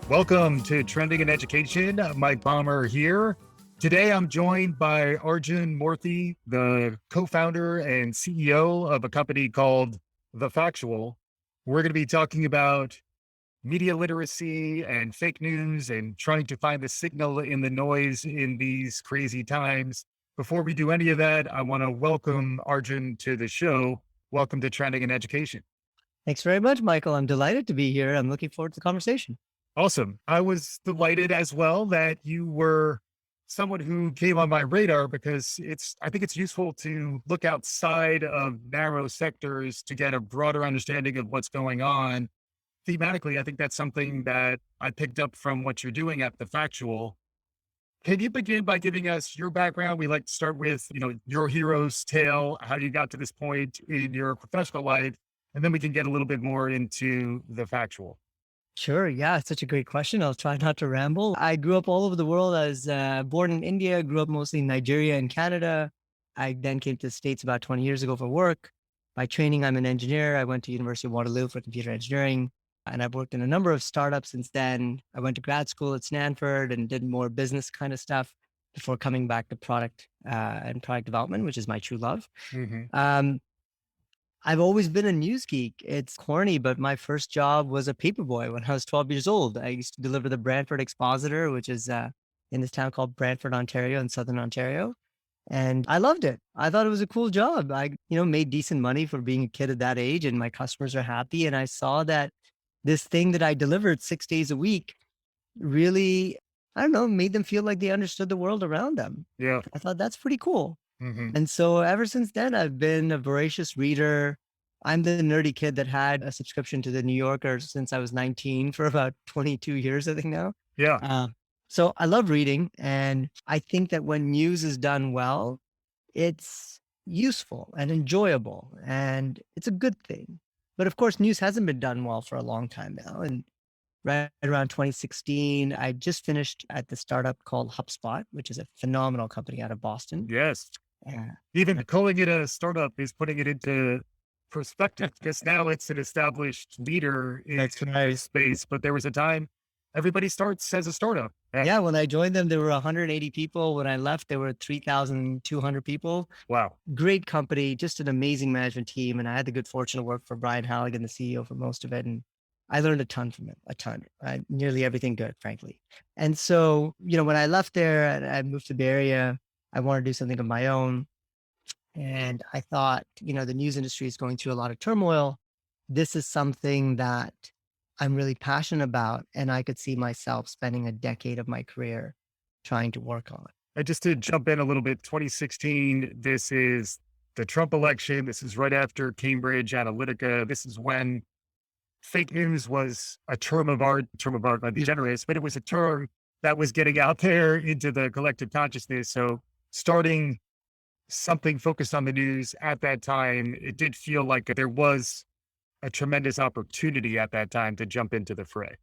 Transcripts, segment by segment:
Welcome to Trending in Education. Mike Palmer here. Today, I'm joined by Arjun Moorthy, the co-founder and CEO of a company called Factual. We're going to be talking about media literacy and fake news and trying to find the signal in the noise in these crazy times. Before we do any of that, I want to welcome Arjun to the show. Welcome to Trending in Education. Thanks very much, Michael. I'm delighted to be here. I'm looking forward to the conversation. Awesome. I was delighted as well that you were someone who came on my radar because I think it's useful to look outside of narrow sectors to get a broader understanding of what's going on. Thematically, I think that's something that I picked up from what you're doing at the Factual. Can you begin by giving us your background? We like to start with, your hero's tale, how you got to this point in your professional life, and then we can get a little bit more into the Factual. Sure. Yeah, it's such a great question. I'll try not to ramble. I grew up all over the world. I was born in India, grew up mostly in Nigeria and Canada. I then came to the States about 20 years ago for work. By training, I'm an engineer. I went to University of Waterloo for computer engineering, and I've worked in a number of startups since then. I went to grad school at Stanford and did more business kind of stuff before coming back to product and product development, which is my true love. Mm-hmm. I've always been a news geek. It's corny, but my first job was a paperboy when I was 12 years old. I used to deliver the Brantford Expositor, which is in this town called Brantford, Ontario, in Southern Ontario. And I loved it. I thought it was a cool job. I, made decent money for being a kid at that age, and my customers are happy. And I saw that this thing that I delivered 6 days a week really, I don't know, made them feel like they understood the world around them. Yeah. I thought that's pretty cool. Mm-hmm. And so ever since then, I've been a voracious reader. I'm the nerdy kid that had a subscription to the New Yorker since I was 19 for about 22 years, I think now. Yeah. So I love reading. And I think that when news is done well, it's useful and enjoyable and it's a good thing. But of course, news hasn't been done well for a long time now. And right around 2016, I just finished at the startup called Hubspot, which is a phenomenal company out of Boston. Yes. Yeah. Even calling it a startup is putting it into perspective because now it's an established leader in this space. But there was a time everybody starts as a startup. Yeah. When I joined them, there were 180 people. When I left, there were 3,200 people. Wow. Great company, just an amazing management team. And I had the good fortune to work for Brian Halligan, the CEO, for most of it. And I learned a ton from it, nearly everything good, frankly. And so, when I left there and I moved to the Bay Area, I wanted to do something of my own. And I thought, the news industry is going through a lot of turmoil. This is something that I'm really passionate about. And I could see myself spending a decade of my career trying to work on. And just to jump in a little bit, 2016, this is the Trump election. This is right after Cambridge Analytica. This is when fake news was a term of art might be generous, but it was a term that was getting out there into the collective consciousness. So starting something focused on the news at that time, it did feel like there was a tremendous opportunity at that time to jump into the fray.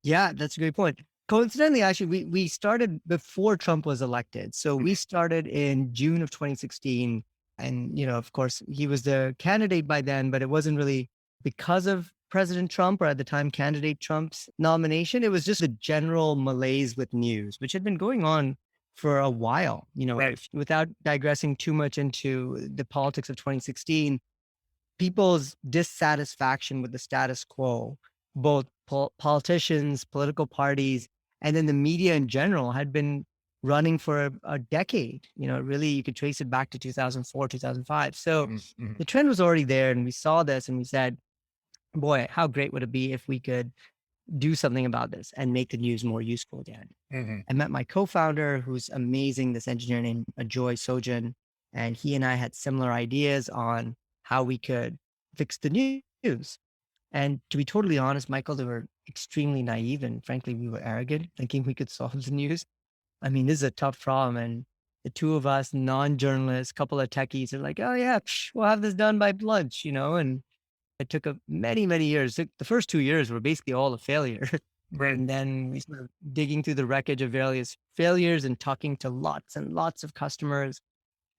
Yeah, that's a great point. Coincidentally, actually, we started before Trump was elected. So we started in June of 2016. And, of course, he was the candidate by then, but it wasn't really because of President Trump or at the time candidate Trump's nomination. It was just a general malaise with news, which had been going on for a while, Right. Without digressing too much into the politics of 2016, people's dissatisfaction with the status quo, both politicians, political parties, and then the media in general had been running for a decade. Really, you could trace it back to 2004, 2005. So Mm-hmm. the trend was already there, and we saw this and we said, boy, how great would it be if we could do something about this and make the news more useful again. Mm-hmm. I met my co-founder, who's amazing, this engineer named Ajoy Sojan, and he and I had similar ideas on how we could fix the news. And to be totally honest, Michael, they were extremely naive, and frankly, we were arrogant, thinking we could solve the news. I mean, this is a tough problem, and the two of us, non-journalists, couple of techies, are like, oh yeah, we'll have this done by lunch, and it took many, many years. The first 2 years were basically all a failure. Right. And then we started digging through the wreckage of various failures and talking to lots and lots of customers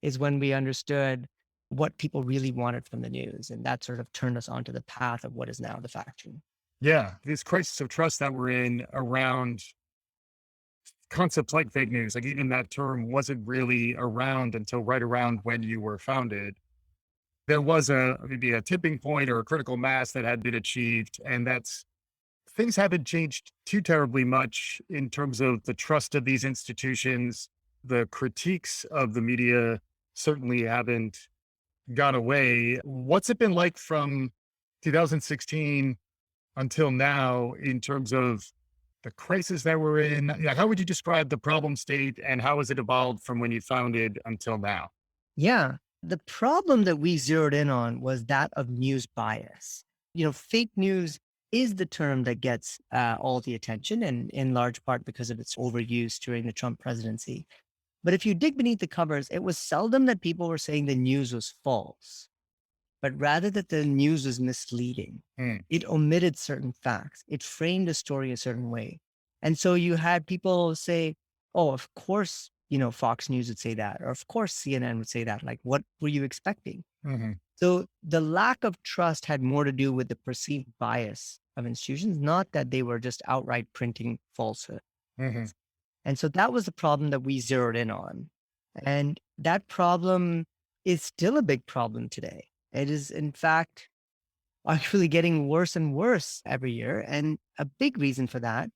is when we understood what people really wanted from the news. And that sort of turned us onto the path of what is now the Factual. Yeah. This crisis of trust that we're in around concepts like fake news, like even that term wasn't really around until right around when you were founded. There was maybe a tipping point or a critical mass that had been achieved. And that's things haven't changed too terribly much in terms of the trust of these institutions. The critiques of the media certainly haven't gone away. What's it been like from 2016 until now in terms of the crisis that we're in? Yeah, how would you describe the problem state and how has it evolved from when you founded until now? Yeah. The problem that we zeroed in on was that of news bias. Fake news is the term that gets all the attention, and in large part because of its overuse during the Trump presidency. But if you dig beneath the covers, it was seldom that people were saying the news was false, but rather that the news was misleading. Mm, It omitted certain facts. It framed a story a certain way. And so you had people say, oh, of course, Fox News would say that, or of course, CNN would say that. Like, what were you expecting? hmm So the lack of trust had more to do with the perceived bias of institutions, not that they were just outright printing falsehood. hmm And so that was the problem that we zeroed in on. And that problem is still a big problem today. It is, in fact, actually getting worse and worse every year. And a big reason for that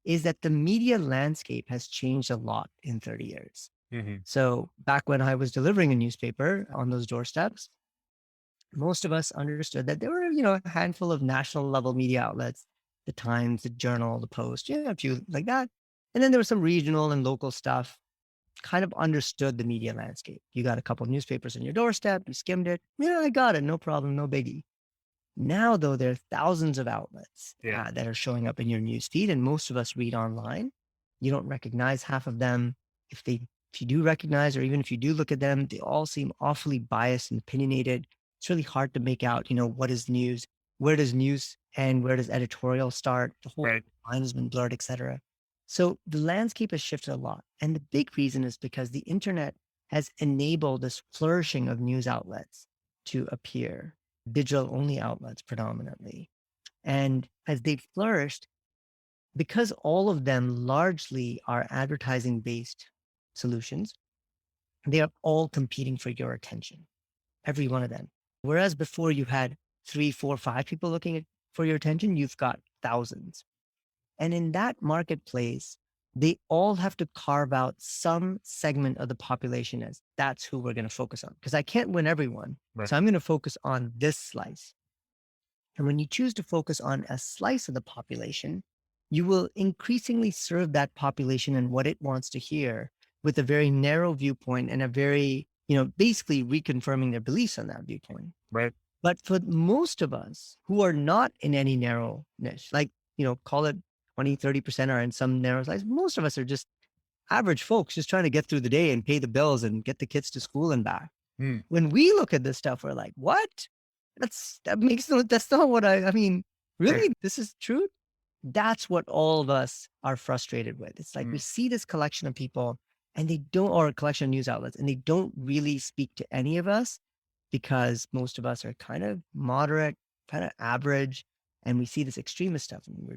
is that the media landscape has changed a lot in 30 years. hmm So back when I was delivering a newspaper on those doorsteps, most of us understood that there were, a handful of national level media outlets, the Times, the Journal, the Post, a few like that. And then there was some regional and local stuff, kind of understood the media landscape. You got a couple of newspapers on your doorstep, you skimmed it. Yeah, I got it. No problem. No biggie. Now, though, there are thousands of outlets Yeah. that are showing up in your news feed, and most of us read online. You don't recognize half of them. If you do recognize, or even if you do look at them, they all seem awfully biased and opinionated. It's really hard to make out, what is news, where does news end, where does editorial start. The whole Right. line has been blurred, etc. So the landscape has shifted a lot, and the big reason is because the internet has enabled this flourishing of news outlets to appear, digital only outlets predominantly. And as they flourished, because all of them largely are advertising based solutions, they are all competing for your attention, every one of them. Whereas before you had three, four, five people looking for your attention, you've got thousands. And in that marketplace, they all have to carve out some segment of the population as that's who we're going to focus on. Because I can't win everyone. Right. So I'm going to focus on this slice. And when you choose to focus on a slice of the population, you will increasingly serve that population and what it wants to hear with a very narrow viewpoint and a very, basically reconfirming their beliefs on that viewpoint. Right. But for most of us who are not in any narrow niche, like, call it 20, 30% are in some narrow slice, most of us are just average folks just trying to get through the day and pay the bills and get the kids to school and back. Mm, When we look at this stuff, we're like, what? That's not what I mean, right. really, this is true. That's what all of us are frustrated with. It's like we Mm, see this collection of people and they don't, or a collection of news outlets, and they don't really speak to any of us because most of us are kind of moderate, kind of average, and we see this extremist stuff and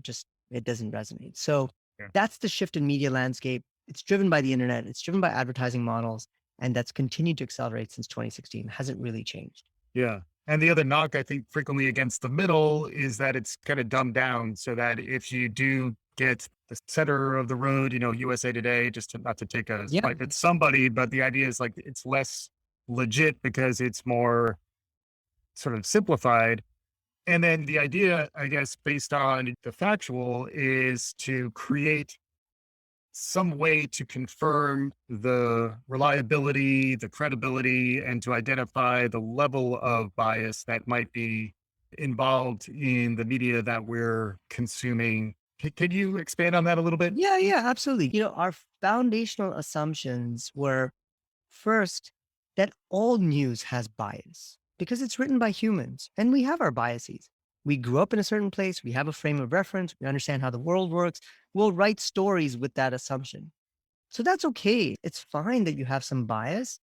it doesn't resonate. So yeah. that's the shift in media landscape. It's driven by the internet. It's driven by advertising models, and that's continued to accelerate since 2016. It hasn't really changed. Yeah. And the other knock, I think, frequently against the middle is that it's kind of dumbed down so that if you do get the center of the road, USA Today, just to, not to take a Yeah. swipe at somebody, but the idea is like it's less legit because it's more sort of simplified. And then the idea, I guess, based on the factual is to create some way to confirm the reliability, the credibility, and to identify the level of bias that might be involved in the media that we're consuming. Can you expand on that a little bit? Yeah, yeah, absolutely. Our foundational assumptions were first that all news has bias because it's written by humans and we have our biases. We grew up in a certain place, we have a frame of reference, we understand how the world works. We'll write stories with that assumption. So that's okay. It's fine that you have some bias.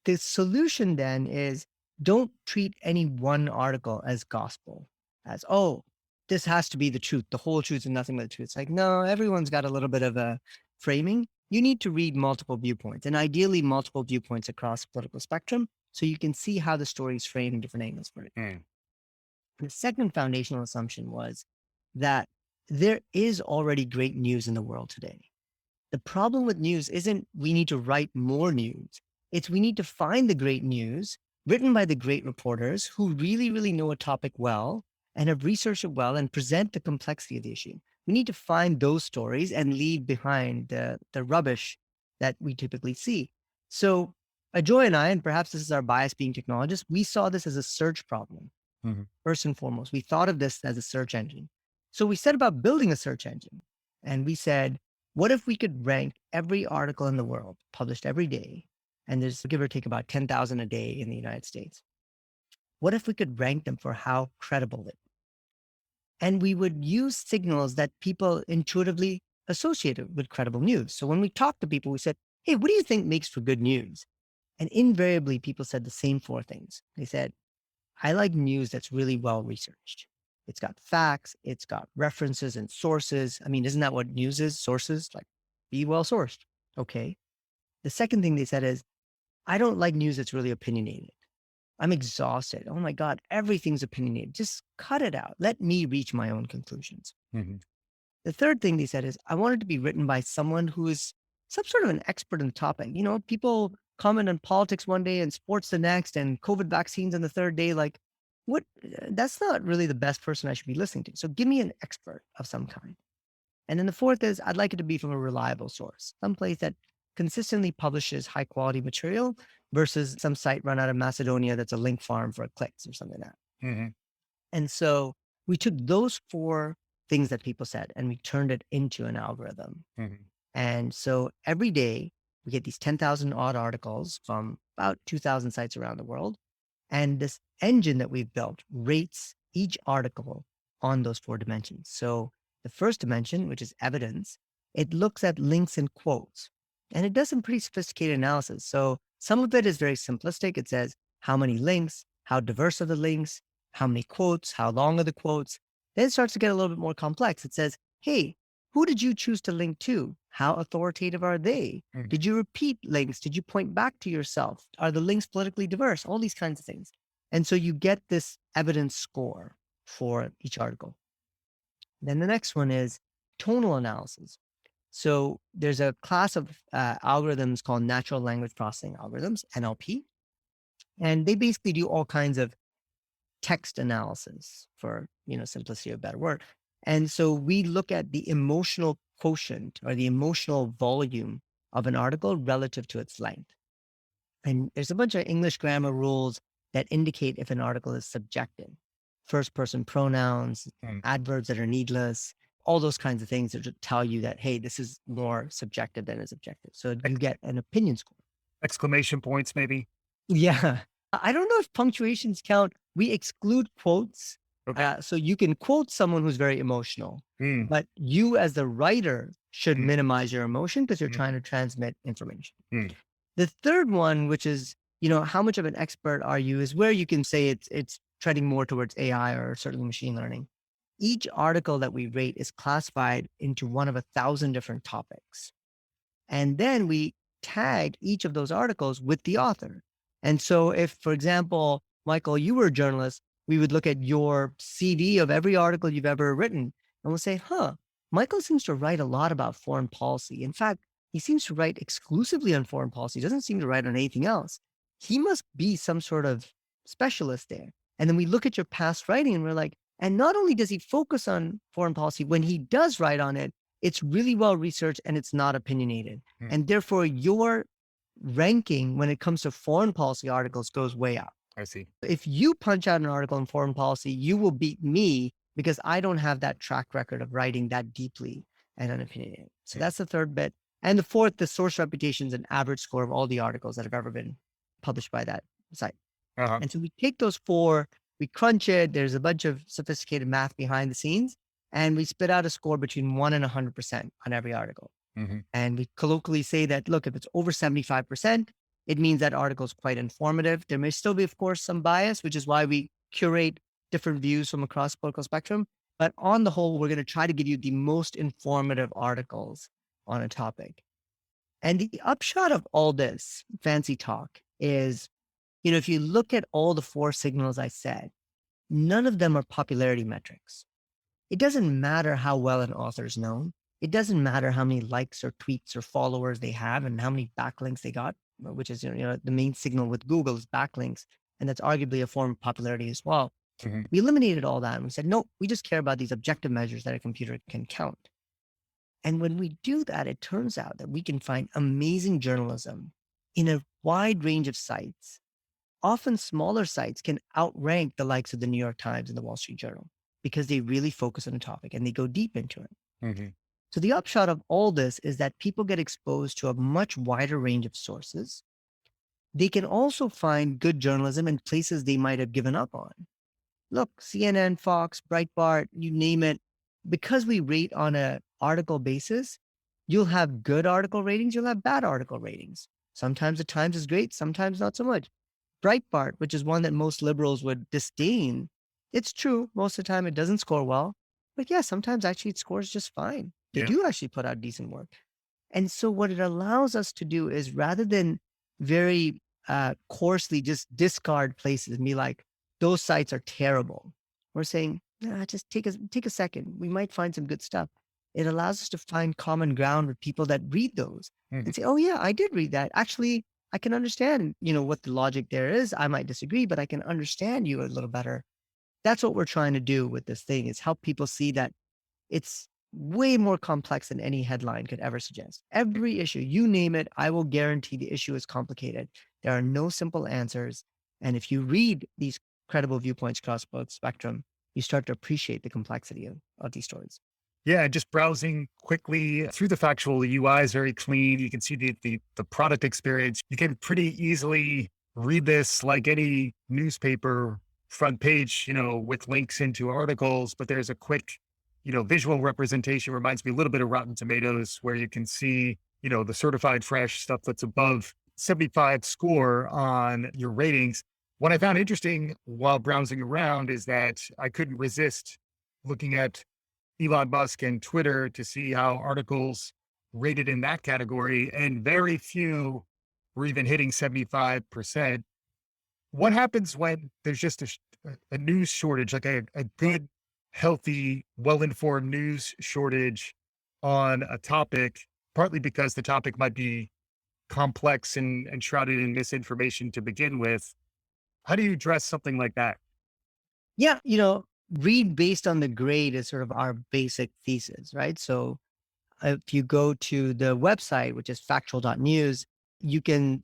The solution then is don't treat any one article as gospel, as, oh, this has to be the truth, the whole truth and nothing but the truth. It's like, no, everyone's got a little bit of a framing. You need to read multiple viewpoints, and ideally multiple viewpoints across the political spectrum, so you can see how the story is framed in different angles for it. Mm. The second foundational assumption was that there is already great news in the world today. The problem with news isn't we need to write more news. It's we need to find the great news written by the great reporters who really, really know a topic well and have researched it well and present the complexity of the issue. We need to find those stories and leave behind the rubbish that we typically see. So Ajoy and I, and perhaps this is our bias being technologists, we saw this as a search problem. Mhm. First and foremost, we thought of this as a search engine. So we set about building a search engine, and we said, what if we could rank every article in the world published every day? And there's give or take about 10,000 a day in the United States. What if we could rank them for how credible it is? And we would use signals that people intuitively associated with credible news. So when we talked to people, we said, hey, what do you think makes for good news? And invariably, people said the same four things. They said, I like news that's really well researched. It's got facts, it's got references and sources. I mean, isn't that what news is? Sources, like be well sourced. Okay. The second thing they said is, I don't like news that's really opinionated. I'm exhausted. Oh my God, everything's opinionated. Just cut it out. Let me reach my own conclusions. Mhm. The third thing they said is, I want it to be written by someone who is some sort of an expert in the topic. You know, people comment on politics one day and sports the next and COVID vaccines on the third day. Like, what? That's not really the best person I should be listening to. So give me an expert of some kind. And then the fourth is, I'd like it to be from a reliable source, someplace that consistently publishes high quality material versus some site run out of Macedonia that's a link farm for clicks or something like that. Mhm. And so we took those four things that people said and we turned it into an algorithm. Mhm. And so every day we get these 10,000 odd articles from about 2,000 sites around the world. And this engine that we've built rates each article on those four dimensions. So the first dimension, which is evidence, it looks at links and quotes, and it does some pretty sophisticated analysis. So some of it is very simplistic. It says how many links, how diverse are the links, how many quotes, how long are the quotes. Then it starts to get a little bit more complex. It says, hey, who did you choose to link to? How authoritative are they? Mhm. Did you repeat links? Did you point back to yourself? Are the links politically diverse? All these kinds of things. And so you get this evidence score for each article. Then the next one is tonal analysis. So there's a class of algorithms called natural language processing algorithms, NLP, and they basically do all kinds of text analysis for, simplicity of a better word. And so we look at the emotional quotient or the emotional volume of an article relative to its length. And there's a bunch of English grammar rules that indicate if an article is subjective. First person pronouns, Mm. adverbs that are needless, all those kinds of things that tell you that, hey, this is more subjective than is objective. So you get an opinion score. Exclamation points, maybe. Yeah. I don't know if punctuations count. We exclude quotes. Okay. So you can quote someone who's very emotional, Mm. but you as the writer should Mm. minimize your emotion because you're Mm. trying to transmit information. Mm. The third one, which is, how much of an expert are you, is where you can say it's treading more towards AI or certainly machine learning. Each article that we rate is classified into one of 1,000 different topics. And then we tag each of those articles with the author. And so if, for example, Michael, you were a journalist, we would look at your CV of every article you've ever written, and we'll say, Michael seems to write a lot about foreign policy. In fact, he seems to write exclusively on foreign policy. He doesn't seem to write on anything else. He must be some sort of specialist there. And then we look at your past writing and we're like, and not only does he focus on foreign policy, when he does write on it, it's really well researched and it's not opinionated. Mm. And therefore, your ranking when it comes to foreign policy articles goes way up. I see. If you punch out an article in foreign policy, you will beat me because I don't have that track record of writing that deeply and unopinionated. So Yeah. that's the third bit. And the fourth, the source reputation is an average score of all the articles that have ever been published by that site. Uh-huh. And so we take those four, we crunch it. There's a bunch of sophisticated math behind the scenes, and we spit out a score between 1 and 100% on every article. Mm-hmm. And we colloquially say that, look, if it's over 75%, it means that article is quite informative. There may still be, of course, some bias, which is why we curate different views from across the political spectrum. But on the whole, we're going to try to give you the most informative articles on a topic. And the upshot of all this fancy talk is, if you look at all the four signals I said, none of them are popularity metrics. It doesn't matter how well an author is known. It doesn't matter how many likes or tweets or followers they have and how many backlinks they got, which is the main signal with Google is backlinks. And that's arguably a form of popularity as well. Mhm. We eliminated all that and we said, no, we just care about these objective measures that a computer can count. And when we do that, it turns out that we can find amazing journalism in a wide range of sites. Often smaller sites can outrank the likes of the New York Times and the Wall Street Journal because they really focus on a topic and they go deep into it. Mhm. So the upshot of all this is that people get exposed to a much wider range of sources. They can also find good journalism in places they might have given up on. Look, CNN, Fox, Breitbart, you name it. Because we rate on an article basis, you'll have good article ratings, you'll have bad article ratings. Sometimes the Times is great, sometimes not so much. Breitbart, which is one that most liberals would disdain, it's true. Most of the time it doesn't score well. But yeah, sometimes actually it scores just fine. They Yeah. do actually put out decent work. And so what it allows us to do is rather than very coarsely just discard places and be like, those sites are terrible. We're saying, nah, just take a second. We might find some good stuff. It allows us to find common ground with people that read those Mhm. and say, oh yeah, I did read that. Actually, I can understand, what the logic there is. I might disagree, but I can understand you a little better. That's what we're trying to do with this thing is help people see that it's way more complex than any headline could ever suggest. Every issue, you name it, I will guarantee the issue is complicated. There are no simple answers. And if you read these credible viewpoints across both spectrum, you start to appreciate the complexity of these stories. Yeah, just browsing quickly through the Factual, the UI is very clean. You can see the product experience. You can pretty easily read this like any newspaper front page, with links into articles, but there's a quick, visual representation. Reminds me a little bit of Rotten Tomatoes, where you can see, the certified fresh stuff that's above 75 score on your ratings. What I found interesting while browsing around is that I couldn't resist looking at Elon Musk and Twitter to see how articles rated in that category, and very few were even hitting 75%. What happens when there's just a news shortage, like a good, healthy, well informed news shortage on a topic, partly because the topic might be complex and shrouded in misinformation to begin with? How do you address something like that? Yeah, read based on the grade is sort of our basic thesis, right? So if you go to the website, which is factual.news, you can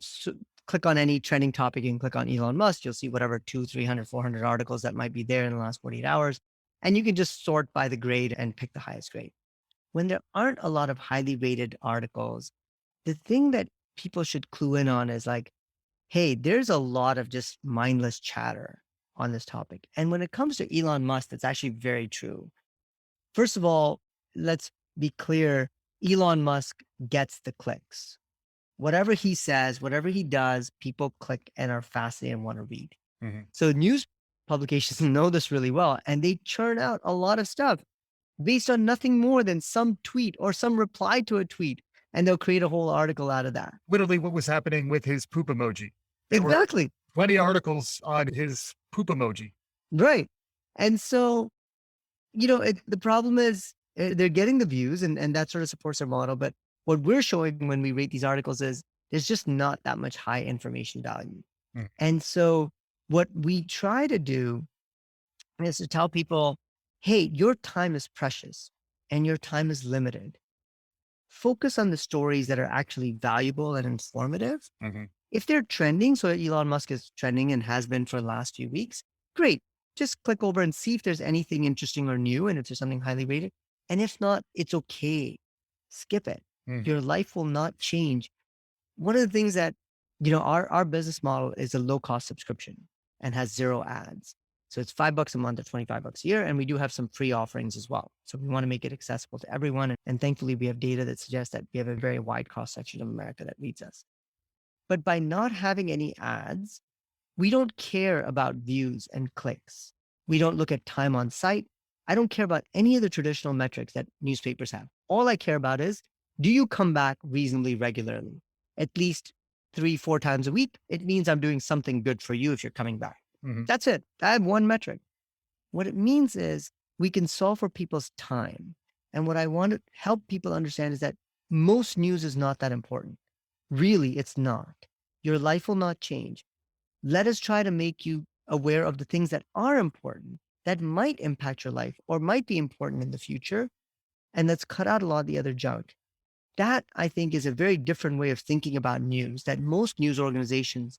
click on any trending topic. You can click on Elon Musk. You'll see whatever 200, 300, 400 articles that might be there in the last 48 hours. And you can just sort by the grade and pick the highest grade. When there aren't a lot of highly rated articles, the thing that people should clue in on is like, hey, there's a lot of just mindless chatter on this topic. And when it comes to Elon Musk, that's actually very true. First of all, let's be clear. Elon Musk gets the clicks. Whatever he says, whatever he does, people click and are fascinated and want to read. Mhm. So news publications know this really well, and they churn out a lot of stuff based on nothing more than some tweet or some reply to a tweet, and they'll create a whole article out of that. Literally, what was happening with his poop emoji. There were Exactly. plenty of articles on his poop emoji. Right. And so, the problem is they're getting the views and that sort of supports their model. But what we're showing when we rate these articles is there's just not that much high information value. Mm. And so what we try to do is to tell people, hey, your time is precious and your time is limited. Focus on the stories that are actually valuable and informative. Mhm. If they're trending, so Elon Musk is trending and has been for the last few weeks, great. Just click over and see if there's anything interesting or new and if there's something highly rated. And if not, it's okay. Skip it. Mhm. Your life will not change. One of the things that, our business model is a low cost subscription and has zero ads. So it's $5 a month or $25 a year. And we do have some free offerings as well. So we want to make it accessible to everyone. And thankfully, we have data that suggests that we have a very wide cross section of America that reads us. But by not having any ads, we don't care about views and clicks. We don't look at time on site. I don't care about any of the traditional metrics that newspapers have. All I care about is, do you come back reasonably regularly? At least 3, 4 times a week. It means I'm doing something good for you if you're coming back. Mhm. That's it. I have one metric. What it means is we can solve for people's time. And what I want to help people understand is that most news is not that important. Really, it's not. Your life will not change. Let us try to make you aware of the things that are important, that might impact your life or might be important in the future. And let's cut out a lot of the other junk. That, I think, is a very different way of thinking about news that most news organizations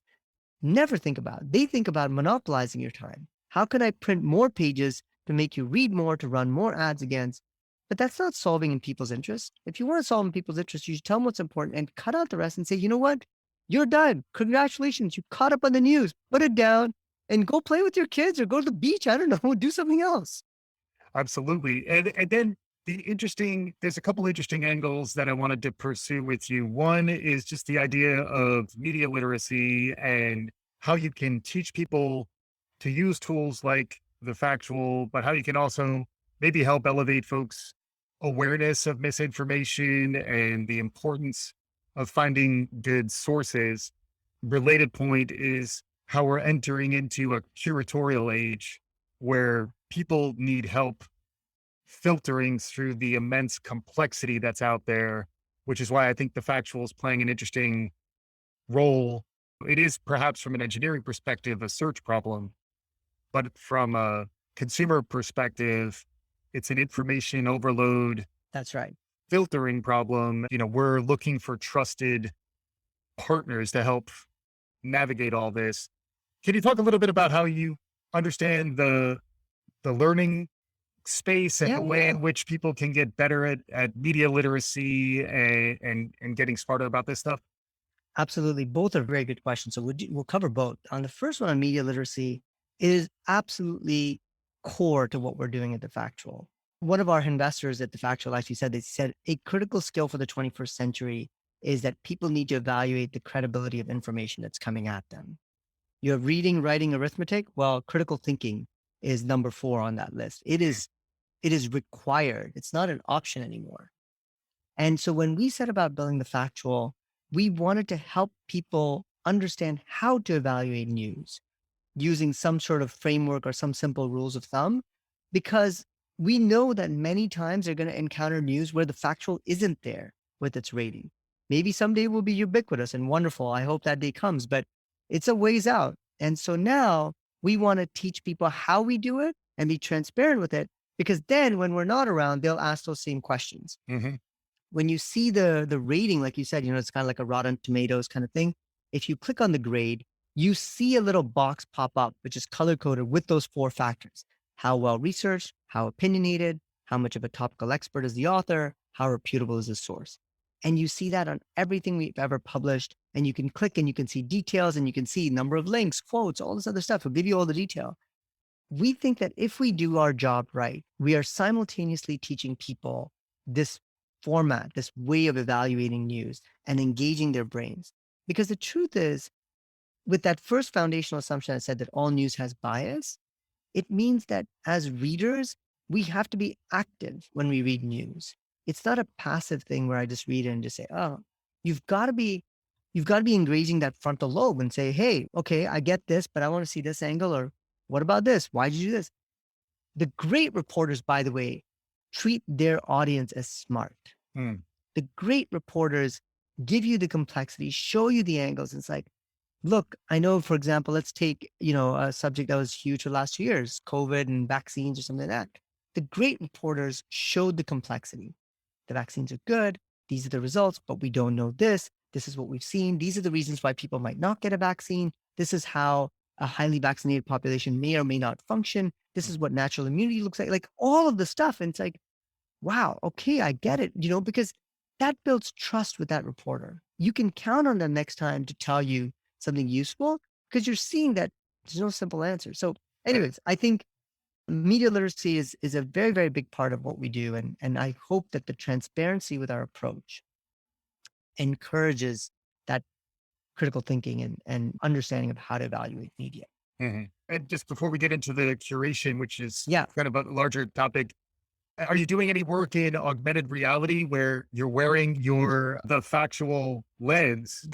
never think about. They think about monopolizing your time. How can I print more pages to make you read more, to run more ads against? But that's not solving in people's interest. If you want to solve in people's interest, you should tell them what's important and cut out the rest and say, you know what? You're done. Congratulations. You caught up on the news. Put it down and go play with your kids or go to the beach. I don't know. Do something else. Absolutely. And then there's a couple interesting angles that I wanted to pursue with you. One is just the idea of media literacy and how you can teach people to use tools like the Factual, but how you can also maybe help elevate folks' awareness of misinformation and the importance of finding good sources. Related point is how we're entering into a curatorial age where people need help filtering through the immense complexity that's out there, which is why I think the Factual is playing an interesting role. It is perhaps from an engineering perspective, a search problem, but from a consumer perspective, it's an information overload That's right. filtering problem. We're looking for trusted partners to help navigate all this. Can you talk a little bit about how you understand the learning space and Yeah. the way in which people can get better at media literacy and getting smarter about this stuff? Absolutely. Both are very good questions. So we'll cover both. On the first one on media literacy, it is absolutely core to what we're doing at the Factual. One of our investors at the Factual actually said, they said a critical skill for the 21st century is that people need to evaluate the credibility of information that's coming at them. You're reading, writing, arithmetic. Well, critical thinking is number 4 on that list. It is required. It's not an option anymore. And so when we set about building the Factual, we wanted to help people understand how to evaluate news using some sort of framework or some simple rules of thumb, because we know that many times they're going to encounter news where the Factual isn't there with its rating. Maybe someday we'll be ubiquitous and wonderful. I hope that day comes, but it's a ways out. And so now we want to teach people how we do it and be transparent with it, because then when we're not around, they'll ask those same questions. Hmm. When you see the rating, like you said, it's kind of like a Rotten Tomatoes kind of thing. If you click on the grade, you see a little box pop up, which is color coded with those 4 factors: how well researched, how opinionated, how much of a topical expert is the author, how reputable is the source. And you see that on everything we've ever published. And you can click and you can see details and you can see number of links, quotes, all this other stuff. It'll give you all the detail. We think that if we do our job right, we are simultaneously teaching people this format, this way of evaluating news and engaging their brains. Because the truth is, with that first foundational assumption, I said that all news has bias. It means that as readers, we have to be active when we read news. It's not a passive thing where I just read it and just say, oh, you've got to be, you've got to be engaging that frontal lobe and say, hey, okay, I get this, but I want to see this angle. Or what about this? Why did you do this? The great reporters, by the way, treat their audience as smart. Mm. The great reporters give you the complexity, show you the angles. It's like, look, I know, for example, let's take, a subject that was huge for the last 2 years, COVID and vaccines or something like that. The great reporters showed the complexity. The vaccines are good. These are the results, but we don't know this. This is what we've seen. These are the reasons why people might not get a vaccine. This is how a highly vaccinated population may or may not function. This is what natural immunity looks like all of the stuff. And it's like, wow, okay, I get it, because that builds trust with that reporter. You can count on them next time to tell you something useful because you're seeing that there's no simple answer. So, anyways, I think media literacy is a very, very big part of what we do. And I hope that the transparency with our approach encourages that critical thinking and understanding of how to evaluate media. And just before we get into the curation, which is Yeah, kind of a larger topic, are you doing any work in augmented reality where you're wearing the factual lens?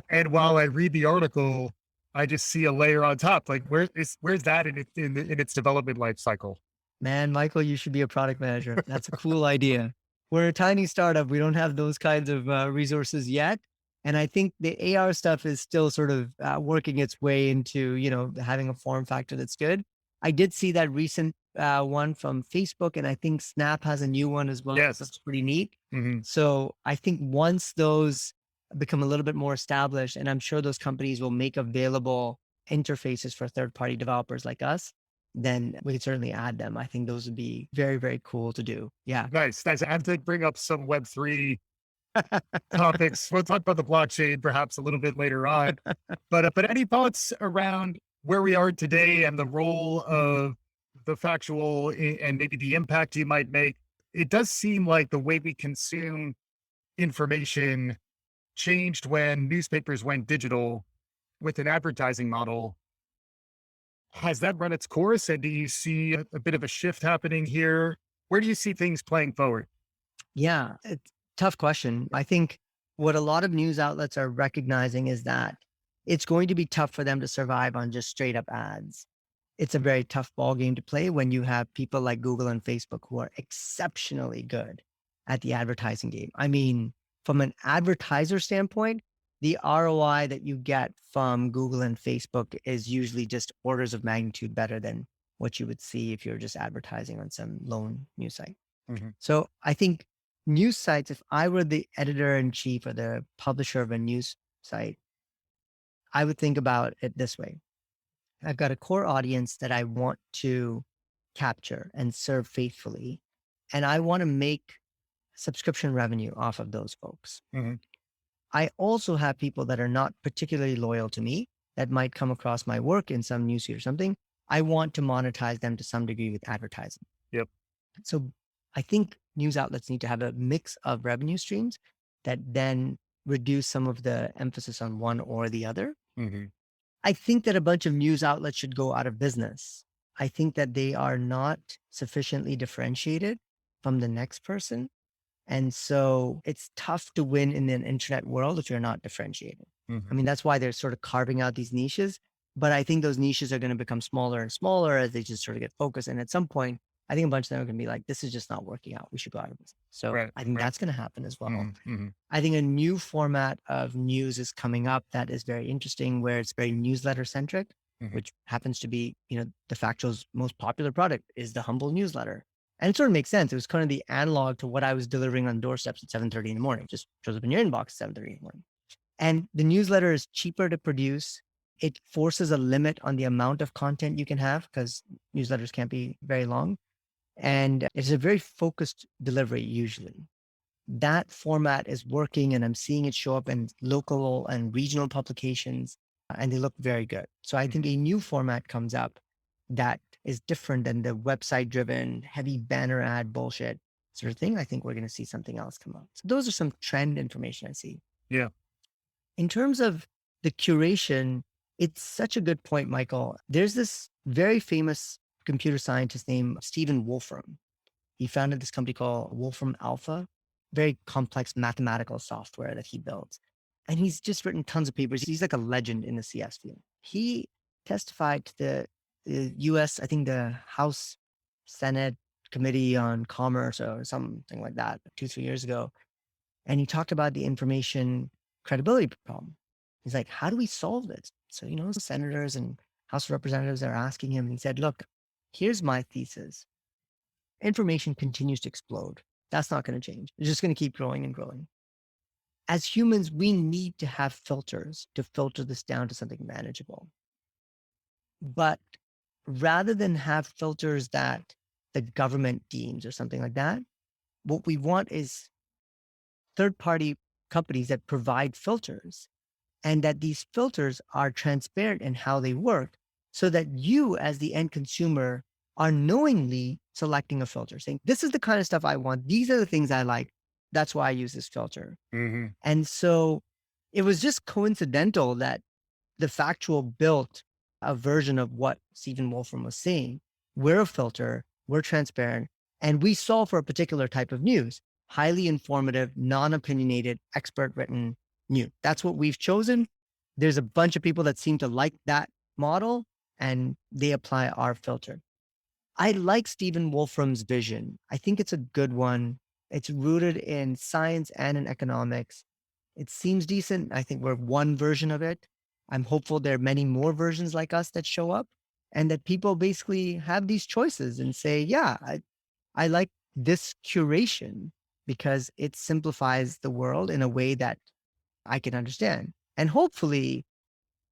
And while I read the article, I just see a layer on top. Like where's that in its development life cycle? man, Michael, you should be a product manager. That's a cool idea. We're a tiny startup. We don't have those kinds of resources yet. And I think the AR stuff is still sort of working its way into, having a form factor that's good. I did see that recent one from Facebook, and I think Snap has a new one as well. Yes. That's pretty neat. Hmm. So I think once those become a little bit more established, and I'm sure those companies will make available interfaces for third-party developers like us, then we could certainly add them. I think those would be very, very cool to do. Yeah. Nice, nice. I have to bring up some Web3 topics. We'll talk about the blockchain perhaps a little bit later on. But any thoughts around where we are today and the role of the factual and maybe the impact you might make? It does seem like the way we consume information changed when newspapers went digital with an advertising model. Has that run its course? And do you see a bit of a shift happening here? Where do you see things playing forward? Yeah. It's tough question. I think what a lot of news outlets are recognizing is that it's going to be tough for them to survive on just straight up ads. It's a very tough ball game to play when you have people like Google and Facebook who are exceptionally good at the advertising game. I mean, from an advertiser standpoint, the ROI that you get from Google and Facebook is usually just orders of magnitude better than what you would see if you're just advertising on some lone news site. Mhm. So I think news sites, if I were the editor in chief or the publisher of a news site, I would think about it this way. I've got a core audience that I want to capture and serve faithfully. And I want to make subscription revenue off of those folks. Mhm. I also have people that are not particularly loyal to me that might come across my work in some newsfeed or something. I want to monetize them to some degree with advertising. Yep. So I think news outlets need to have a mix of revenue streams that then reduce some of the emphasis on one or the other. Mhm. I think that a bunch of news outlets should go out of business. I think that they are not sufficiently differentiated from the next person. And so it's tough to win in an internet world if you're not differentiated. I Mhm. mean, that's why they're sort of carving out these niches. But I think those niches are going to become smaller and smaller as they just sort of get focused. And at some point, I think a bunch of them are going to be like, this is just not working out. We should go out of business. So Right. I think Right. that's going to happen as well. Mhm. Mhm. I think a new format of news is coming up that is very interesting, where it's very newsletter centric, Mhm. which happens to be, the Factual's most popular product is the Humble newsletter. And it sort of makes sense. It was kind of the analog to what I was delivering on doorsteps at 7:30 in the morning. Just shows up in your inbox at 7:30 in the morning. And the newsletter is cheaper to produce. It forces a limit on the amount of content you can have because newsletters can't be very long. And it's a very focused delivery usually. That format is working, and I'm seeing it show up in local and regional publications, and they look very good. So I think Mhm. a new format comes up that is different than the website driven, heavy banner ad bullshit sort of thing. I think we're going to see something else come up. So those are some trend information I see. Yeah. In terms of the curation, it's such a good point, Michael. There's this very famous computer scientist named Stephen Wolfram. He founded this company called Wolfram Alpha, very complex mathematical software that he built. And he's just written tons of papers. He's like a legend in the CS field. He testified to the US, I think the House Senate Committee on Commerce or something like that, 2, 3 years ago. And he talked about the information credibility problem. He's like, how do we solve this? So, senators and House Representatives are asking him, and he said, look, here's my thesis. Information continues to explode. That's not going to change. It's just going to keep growing and growing. As humans, we need to have filters to filter this down to something manageable. But rather than have filters that the government deems or something like that, what we want is third party companies that provide filters, and that these filters are transparent in how they work so that you, as the end consumer, are knowingly selecting a filter, saying, this is the kind of stuff I want. These are the things I like. That's why I use this filter. Mhm. And so it was just coincidental that the Factual built a version of what Stephen Wolfram was saying. We're a filter, we're transparent, and we solve for a particular type of news, highly informative, non-opinionated, expert-written news. That's what we've chosen. There's a bunch of people that seem to like that model, and they apply our filter. I like Stephen Wolfram's vision. I think it's a good one. It's rooted in science and in economics. It seems decent. I think we're one version of it. I'm hopeful there are many more versions like us that show up and that people basically have these choices and say, yeah, I like this curation because it simplifies the world in a way that I can understand. And hopefully,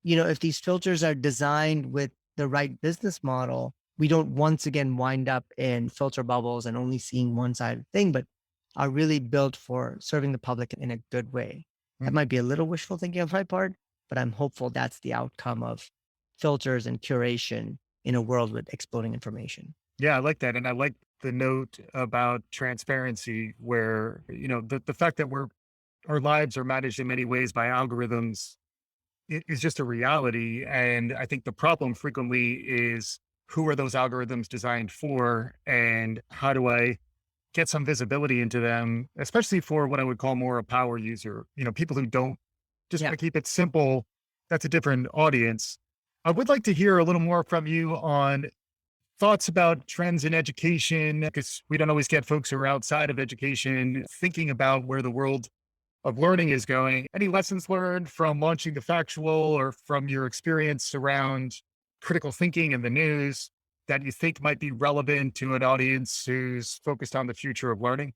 if these filters are designed with the right business model, we don't once again wind up in filter bubbles and only seeing one side of the thing, but are really built for serving the public in a good way. That Mm. might be a little wishful thinking on my part, but I'm hopeful that's the outcome of filters and curation in a world with exploding information. Yeah, I like that. And I like the note about transparency where, the fact that our lives are managed in many ways by algorithms is just a reality. And I think the problem frequently is who are those algorithms designed for and how do I get some visibility into them, especially for what I would call more a power user, people who don't just Yeah. want to keep it simple. That's a different audience. I would like to hear a little more from you on thoughts about trends in education, because we don't always get folks who are outside of education thinking about where the world of learning is going. Any lessons learned from launching the Factual or from your experience around critical thinking in the news that you think might be relevant to an audience who's focused on the future of learning?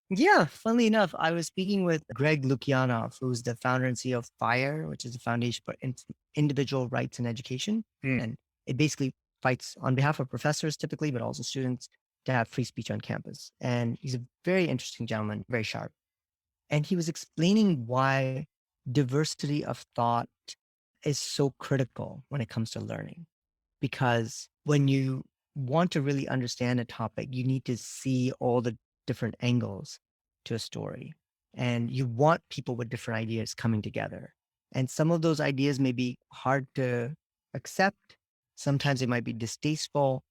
Yeah, funnily enough, I was speaking with Greg Lukianoff, who's the founder and CEO of FIRE, which is the Foundation for Individual Rights in Education. Mm, And it basically fights on behalf of professors typically, but also students to have free speech on campus. And he's a very interesting gentleman, very sharp. And he was explaining why diversity of thought is so critical when it comes to learning. Because when you want to really understand a topic, you need to see all the different angles to a story. And you want people with different ideas coming together. And some of those ideas may be hard to accept. Sometimes they might be distasteful,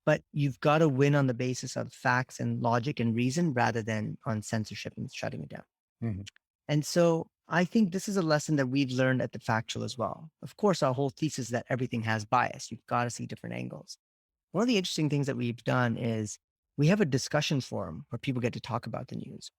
but you've got to win on the basis of facts and logic and reason rather than on censorship and shutting it down. mhm, And so I think this is a lesson that we've learned at the Factual as well. Of course, our whole thesis is that everything has bias. You've got to see different angles. One of the interesting things that we've done is we have a discussion forum where people get to talk about the news.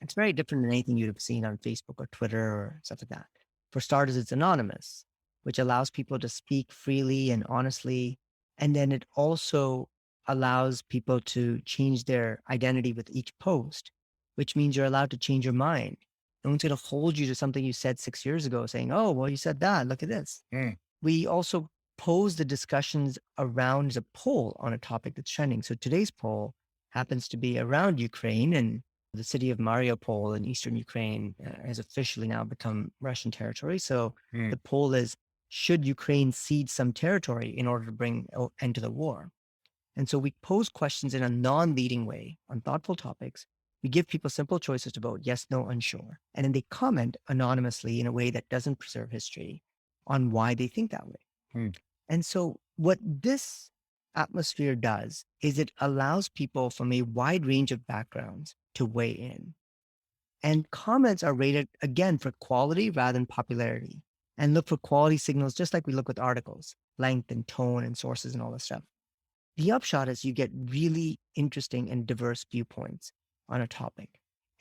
It's very different than anything you'd have seen on Facebook or Twitter or stuff like that. For starters, it's anonymous, which allows people to speak freely and honestly. And then it also allows people to change their identity with each post, which means you're allowed to change your mind. No one's going to hold you to something you said 6 years ago saying, oh, well, you said that. Look at this. mm, We also pose the discussions around a poll on a topic that's trending. So today's poll happens to be around Ukraine, and the city of Mariupol in eastern Ukraine has officially now become Russian territory. So mm. the poll is, should Ukraine cede some territory in order to bring an end to the war? And so we pose questions in a non-leading way on thoughtful topics. We give people simple choices to vote, yes, no, unsure. And then they comment anonymously in a way that doesn't preserve history on why they think that way. Mm. And so what this atmosphere does is it allows people from a wide range of backgrounds to weigh in. And comments are rated again for quality rather than popularity, and look for quality signals just like we look with articles, length and tone and sources and all this stuff. The upshot is you get really interesting and diverse viewpoints on a topic.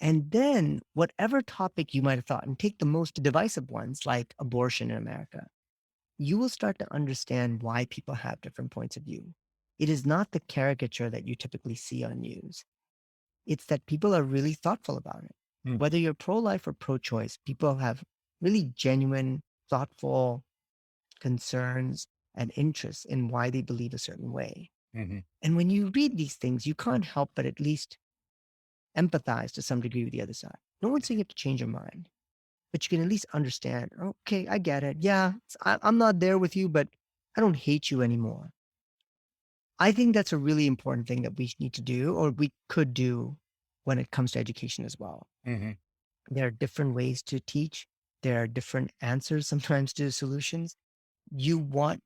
And then whatever topic you might have thought, and take the most divisive ones like abortion in America, you will start to understand why people have different points of view. It is not the caricature that you typically see on news. It's that people are really thoughtful about it. Mm. Whether you're pro-life or pro-choice, people have really genuine, thoughtful concerns and interests in why they believe a certain way. Mhm. And when you read these things, you can't help but at least empathize to some degree with the other side. No one's saying you have to change your mind, but you can at least understand, okay, I get it. Yeah, I'm not there with you, but I don't hate you anymore. I think that's a really important thing that we need to do, or we could do when it comes to education as well. Mhm. There are different ways to teach. There are different answers sometimes to solutions. You want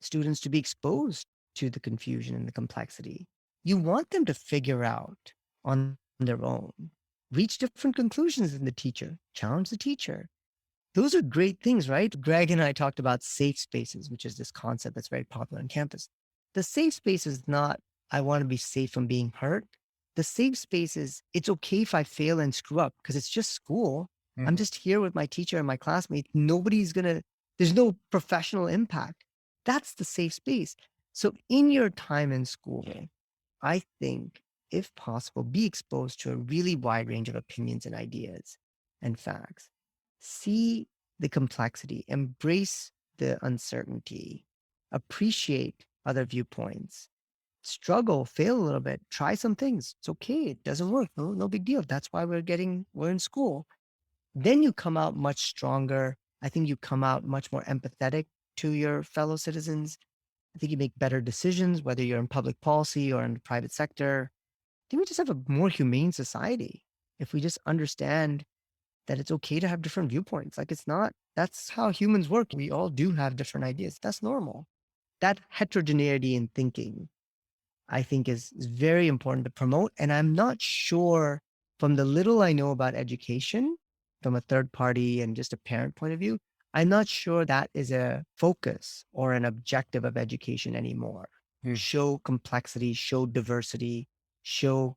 students to be exposed to the confusion and the complexity. You want them to figure out on their own, reach different conclusions than the teacher, challenge the teacher. Those are great things, right? Greg and I talked about safe spaces, which is this concept that's very popular on campus. The safe space is not, I want to be safe from being hurt. The safe space is, it's okay if I fail and screw up because it's just school. I'm Mhm. just here with my teacher and my classmates. Nobody's going to, there's no professional impact. That's the safe space. So in your time in school, I think, if possible, be exposed to a really wide range of opinions and ideas and facts. See the complexity, embrace the uncertainty, appreciate other viewpoints, struggle, fail a little bit, try some things. It's okay. It doesn't work. No, no big deal. That's why we're in school. Then you come out much stronger. I think you come out much more empathetic to your fellow citizens. I think you make better decisions, whether you're in public policy or in the private sector. I think we just have a more humane society if we just understand that it's okay to have different viewpoints. Like it's not, that's how humans work. We all do have different ideas. That's normal. That heterogeneity in thinking, I think is very important to promote. And I'm not sure from the little I know about education from a third party and just a parent point of view, I'm not sure that is a focus or an objective of education anymore. Mm. Show complexity, show diversity, show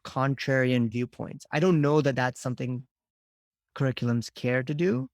contrarian viewpoints. I don't know that that's something curriculums care to do,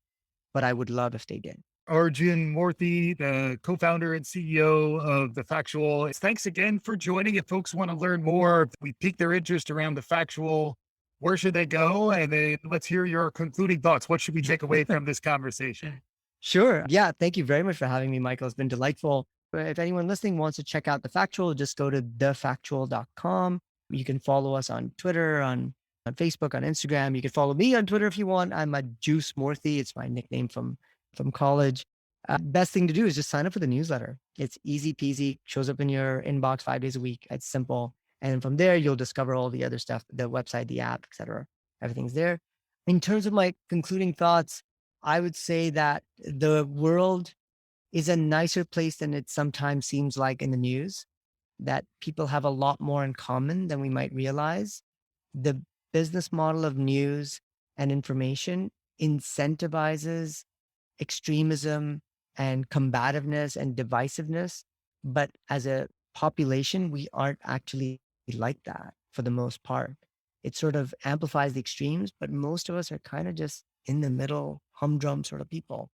but I would love if they did. Arjun Moorthy, the co-founder and CEO of the Factual. Thanks again for joining. If folks want to learn more, if we pique their interest around the Factual, where should they go? And then let's hear your concluding thoughts. What should we take away from this conversation? Sure. Yeah. Thank you very much for having me, Michael. It's been delightful. If anyone listening wants to check out The Factual, just go to thefactual.com. You can follow us on Twitter, on Facebook, on Instagram. You can follow me on Twitter if you want. I'm a Juice Moorthy. It's my nickname from college. Best thing to do is just sign up for the newsletter. It's easy peasy, shows up in your inbox 5 days a week. It's simple. And from there, you'll discover all the other stuff, the website, the app, etc. Everything's there. In terms of my concluding thoughts, I would say that the world is a nicer place than it sometimes seems like in the news, that people have a lot more in common than we might realize. The business model of news and information incentivizes extremism and combativeness and divisiveness. But as a population, we aren't actually like that for the most part. It sort of amplifies the extremes, but most of us are kind of just in the middle, humdrum sort of people.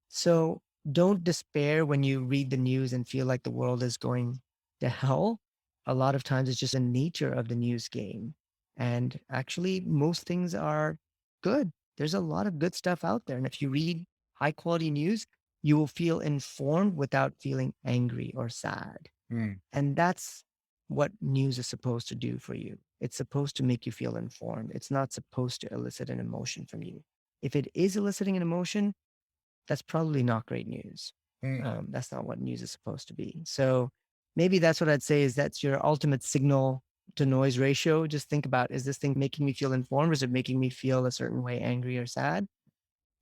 So don't despair when you read the news and feel like the world is going to hell. A lot of times it's just the nature of the news game. And actually, most things are good. There's a lot of good stuff out there. And if you read high quality news, you will feel informed without feeling angry or sad. Mm. And that's what news is supposed to do for you. It's supposed to make you feel informed. It's not supposed to elicit an emotion from you. If it is eliciting an emotion, that's probably not great news. Mm. That's not what news is supposed to be. So maybe that's what I'd say is that's your ultimate signal to noise ratio. Just think about, is this thing making me feel informed? Or is it making me feel a certain way, angry or sad?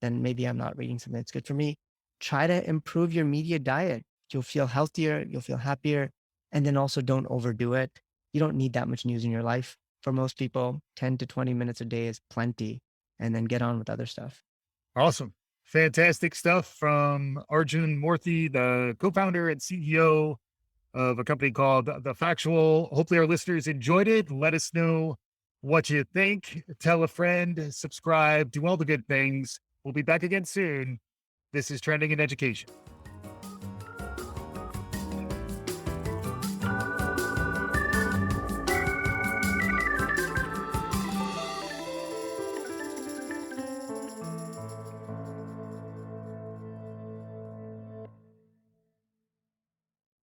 Then maybe I'm not reading something that's good for me. Try to improve your media diet. You'll feel healthier, you'll feel happier. And then also don't overdo it. You don't need that much news in your life. For most people, 10 to 20 minutes a day is plenty. And then get on with other stuff. Awesome. Fantastic stuff from Arjun Moorthy, the co-founder and CEO of a company called The Factual. Hopefully our listeners enjoyed it. Let us know what you think. Tell a friend, subscribe, do all the good things. We'll be back again soon. This is Trending in Education.